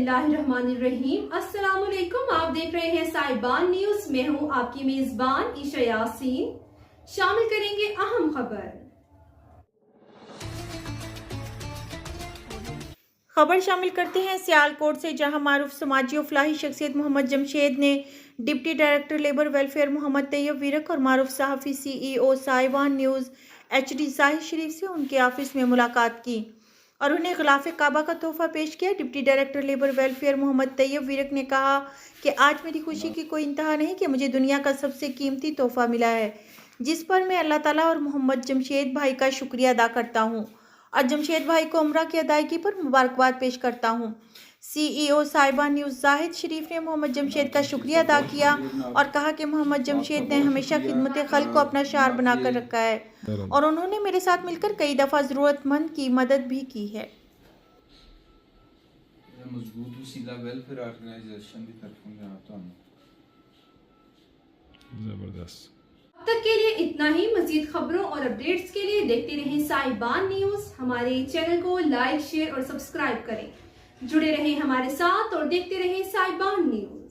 बिस्मिल्लाहिर्रहमानिर्रहीम। अस्सलाम वालेकुम। आप देख रहे हैं साहिबान न्यूज। मैं हूं आपकी मेजबान ईशा यासीन। शामिल करेंगे अहम खबर शामिल करते हैं सियालकोट से, जहां मारूफ समाजी और फलाही शख्सियत मोहम्मद जमशेद ने deputy director labour welfare Mohammad Tayyab Virk और मारूफ सहाफ़ी CEO साहिबान न्यूज़ HD जाहिद शरीफ से उनके ऑफिस में मुलाकात की और उन्हें ग़िलाफ़े काबा का तोहफ़ा पेश किया। Deputy director labour welfare Mohammad Tayyab Virk ने कहा कि आज मेरी खुशी की कोई इंतहा नहीं कि मुझे दुनिया का सबसे कीमती तोहफ़ा मिला है, जिस पर मैं अल्लाह ताला और मोहम्मद जमशेद भाई का शुक्रिया अदा करता हूँ और जमशेद भाई को उम्रा की अदायगी पर मुबारकबाद पेश करता हूँ। CEO साहिबान न्यूज़ जाहिद शरीफ ने मोहम्मद जमशेद का शुक्रिया अदा किया और कहा कि मोहम्मद जमशेद ने हमेशा खिदमत खल्क को अपना शार बनाकर रखा है और उन्होंने मेरे साथ मिलकर कई दफ़ा ज़रूरतमंद की मदद भी की है। मजबूत वसीला वेलफेयर ऑर्गेनाइजेशन की तरफ जबरदस्त। अब तक के लिए इतना ही। मजीद खबरों और अपडेट्स के लिए देखते रहें साहिबान न्यूज। हमारे चैनल को लाइक, शेयर और सब्सक्राइब करें। जुड़े रहें हमारे साथ और देखते रहें साहिबान न्यूज।